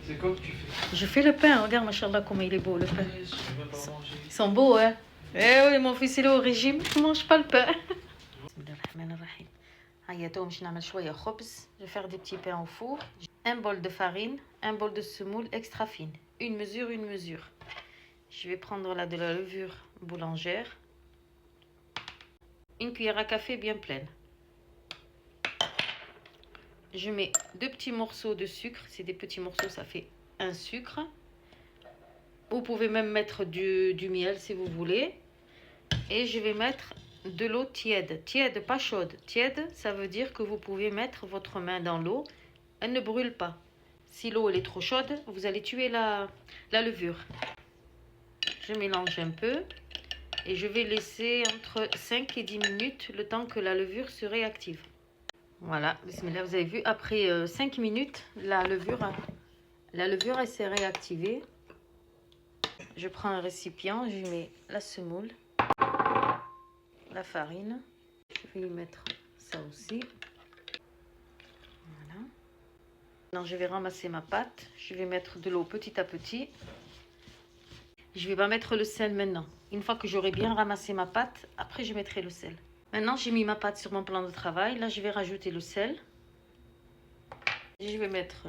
C'est quoi que tu fais? Je fais le pain, regarde, machallah, comment il est beau le pain. Je vais pas manger. Ils sont beaux, hein? Eh oui, mon fils il est au régime, il ne mange pas le pain. Je vais faire des petits pains au four. Un bol de farine, un bol de semoule extra fine. Une mesure, une mesure. Je vais prendre là de la levure boulangère. Une cuillère à café bien pleine. Je mets 2 petits morceaux de sucre. C'est des petits morceaux, ça fait un sucre. Vous pouvez même mettre du miel si vous voulez. Et je vais mettre de l'eau tiède. Tiède, pas chaude. Tiède, ça veut dire que vous pouvez mettre votre main dans l'eau. Elle ne brûle pas. Si l'eau elle est trop chaude, vous allez tuer la levure. Je mélange un peu. Et je vais laisser entre 5 et 10 minutes le temps que la levure se réactive. Voilà, bismillah, vous avez vu, après 5 minutes, la levure elle s'est réactivée. Je prends un récipient, je mets la semoule, la farine. Je vais y mettre ça aussi. Voilà. Maintenant, je vais ramasser ma pâte. Je vais mettre de l'eau petit à petit. Je ne vais pas mettre le sel maintenant. Une fois que j'aurai bien ramassé ma pâte, après je mettrai le sel. Maintenant, j'ai mis ma pâte sur mon plan de travail. Là, je vais rajouter le sel. Je vais mettre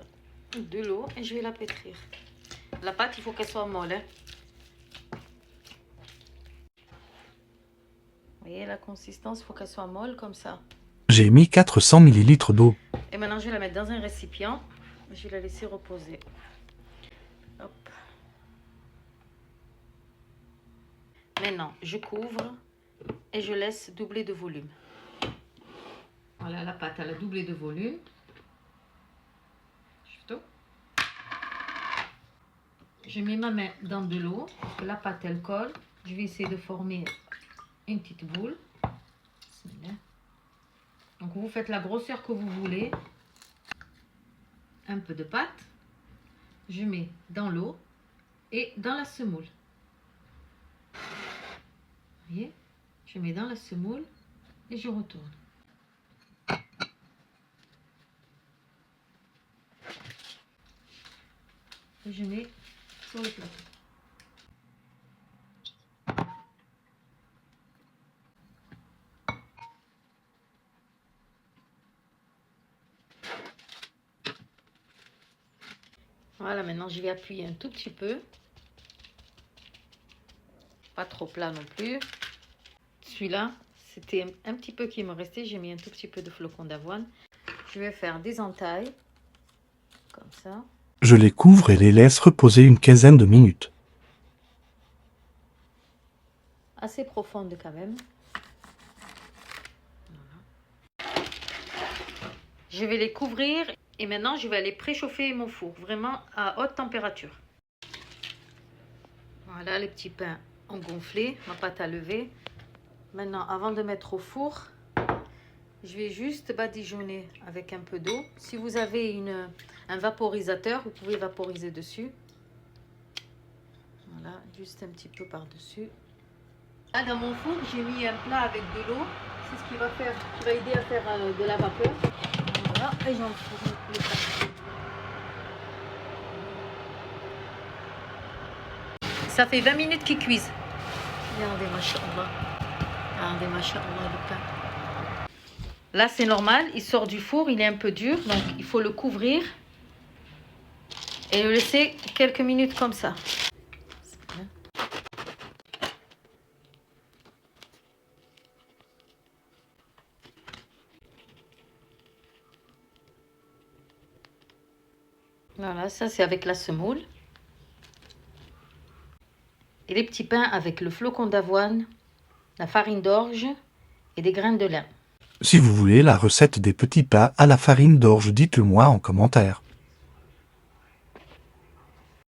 de l'eau et je vais la pétrir. La pâte, il faut qu'elle soit molle. Hein. Vous voyez la consistance, il faut qu'elle soit molle comme ça. J'ai mis 400 ml d'eau. Et maintenant, je vais la mettre dans un récipient. Je vais la laisser reposer. Hop. Maintenant, je couvre et je laisse doubler de volume. Voilà, la pâte, elle a doublé de volume. Je mets ma main dans de l'eau, la pâte, elle colle. Je vais essayer de former une petite boule. Donc, vous faites la grosseur que vous voulez. Un peu de pâte. Je mets dans l'eau et dans la semoule. Vous voyez, je mets dans la semoule et je retourne. Et je mets sur le plateau. Voilà, maintenant je vais appuyer un tout petit peu. Pas trop plat non plus. Celui-là, c'était un petit peu qui me restait. J'ai mis un tout petit peu de flocons d'avoine. Je vais faire des entailles. Comme ça. Je les couvre et les laisse reposer une quinzaine de minutes. Assez profonde quand même. Voilà. Je vais les couvrir et maintenant je vais aller préchauffer mon four. Vraiment à haute température. Voilà, les petits pains ont gonflé. Ma pâte a levé. Maintenant, avant de mettre au four, je vais juste badigeonner avec un peu d'eau. Si vous avez un vaporisateur, vous pouvez vaporiser dessus. Voilà, juste un petit peu par-dessus. Là, dans mon four, j'ai mis un plat avec de l'eau. C'est ce qui va aider à faire de la vapeur. Voilà, et j'enfourne le plat. Ça fait 20 minutes qu'ils cuisent. Regardez, machallah. Regardez, machallah, le pain. Là, c'est normal, il sort du four, il est un peu dur, donc il faut le couvrir et le laisser quelques minutes comme ça. Voilà, ça c'est avec la semoule. Et les petits pains avec le flocon d'avoine, la farine d'orge et des graines de lin. Si vous voulez la recette des petits pains à la farine d'orge, dites-le moi en commentaire.